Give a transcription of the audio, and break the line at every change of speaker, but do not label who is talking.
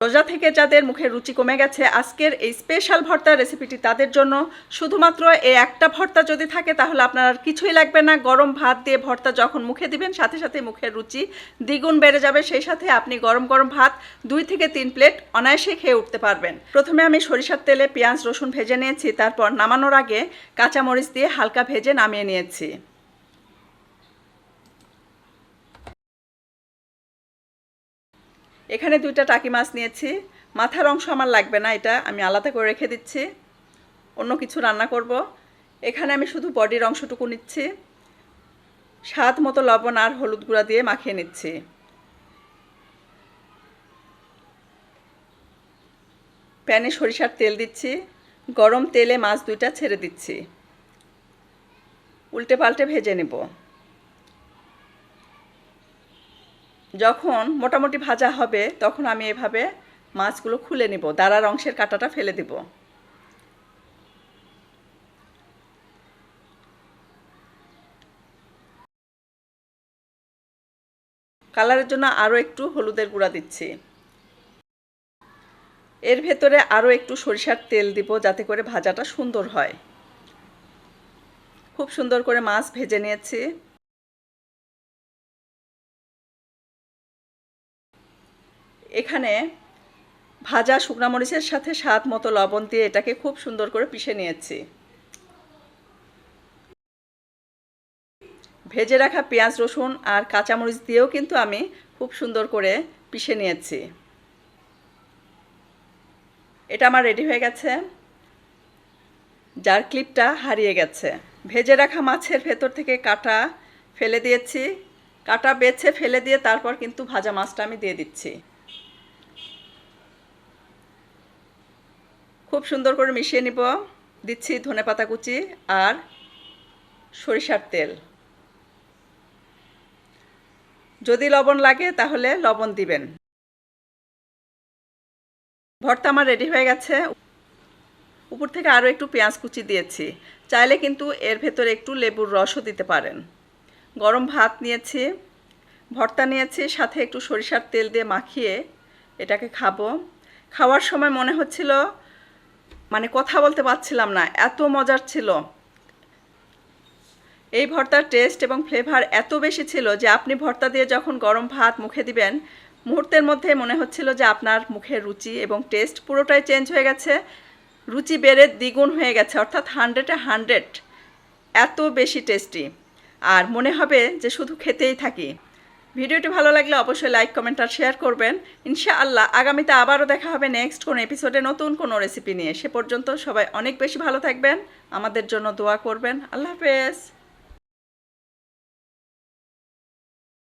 রোজা থেকে যাদের মুখের রুচি কমে গেছে, আজকের এই স্পেশাল ভর্তার রেসিপিটি তাদের জন্য। শুধুমাত্র এই একটা ভর্তা যদি থাকে তাহলে আপনার আর কিছুই লাগবে না। গরম ভাত দিয়ে ভর্তা যখন মুখে দিবেন সাথে সাথে মুখের রুচি দ্বিগুণ বেড়ে যাবে। সেই সাথে আপনি গরম গরম ভাত 2 থেকে 3 প্লেট অনায়াসে খেয়ে উঠতে পারবেন। প্রথমে আমি সরিষার তেলে পেঁয়াজ রসুন ভেজে নিয়েছি, তারপর নামানোর আগে কাঁচামরিচ দিয়ে হালকা ভেজে নামিয়ে নিয়েছি। এখানে 2টা টাকি মাছ নিয়েছি। মাথার অংশ আমার লাগবে না, এটা আমি আলাদা করে রেখে দিচ্ছি, অন্য কিছু রান্না করব। এখানে আমি শুধু বডির অংশটুকু নিচ্ছি। স্বাদ মতো লবণ আর হলুদ গুঁড়া দিয়ে মাখিয়ে নিচ্ছি। প্যানে সরিষার তেল দিচ্ছি। গরম তেলে মাছ 2টা ছেড়ে দিচ্ছি। উল্টে পাল্টে ভেজে নেব। যখন মোটামুটি ভাজা হবে তখন আমি এভাবে মাছগুলো খুলে নেব, দাঁড়ার অংশের কাঁটাটা ফেলে দেব। কালারের জন্য আরও একটু হলুদের গুঁড়া দিচ্ছি। এর ভেতরে আরও একটু সরিষার তেল দিব যাতে করে ভাজাটা সুন্দর হয়। খুব সুন্দর করে মাছ ভেজে নিয়েছি। এখানে ভাজা শুকনা মরিচের সাথে স্বাদ মতো লবণ দিয়ে এটাকে খুব সুন্দর করে পিষে নিয়েছি। ভেজে রাখা পেঁয়াজ রসুন আর কাঁচামরিচ দিয়েও কিন্তু আমি খুব সুন্দর করে পিষে নিয়েছি। এটা আমার রেডি হয়ে গেছে। যার ক্লিপটা হারিয়ে গেছে। ভেজে রাখা মাছের ভেতর থেকে কাঁটা ফেলে দিয়েছি। কাঁটা বেছে ফেলে দিয়ে তারপর কিন্তু ভাজা মাছটা আমি দিয়ে দিচ্ছি। খুব সুন্দর করে মিশিয়ে নিব। দিচ্ছি ধনেপাতা কুচি আর সরিষার তেল। যদি লবণ লাগে তাহলে লবণ দিবেন। ভর্তা আমার রেডি হয়ে গেছে। উপর থেকে আরও একটু পেঁয়াজ কুচি দিয়েছি। চাইলে কিন্তু এর ভেতরে একটু লেবুর রসও দিতে পারেন। গরম ভাত নিয়েছি, ভর্তা নিয়েছি, সাথে একটু সরিষার তেল দিয়ে মাখিয়ে এটাকে খাবো। খাওয়ার সময় মনে হচ্ছিল মানে কথা বলতে পারছিলাম না, এত মজার ছিল। এই ভর্তার টেস্ট এবং ফ্লেভার এত বেশি ছিল যে আপনি ভর্তা দিয়ে যখন গরম ভাত মুখে দিবেন মুহূর্তের মধ্যে মনে হচ্ছিল যে আপনার মুখের রুচি এবং টেস্ট পুরোটাই চেঞ্জ হয়ে গেছে। রুচি বেড়ে দ্বিগুণ হয়ে গেছে, অর্থাৎ 100-এ 100। এত বেশি টেস্টি, আর মনে হবে যে শুধু খেতেই থাকি। ভিডিওটি ভালো লাগলে অবশ্যই লাইক কমেন্ট আর শেয়ার করবেন। ইনশাআল্লাহ আগামীতে আবারও দেখা হবে নেক্সট কোনো এপিসোডে নতুন কোনো রেসিপি নিয়ে। সে পর্যন্ত সবাই অনেক বেশি ভালো থাকবেন, আমাদের জন্য দোয়া করবেন। আল্লাহ হাফেজ।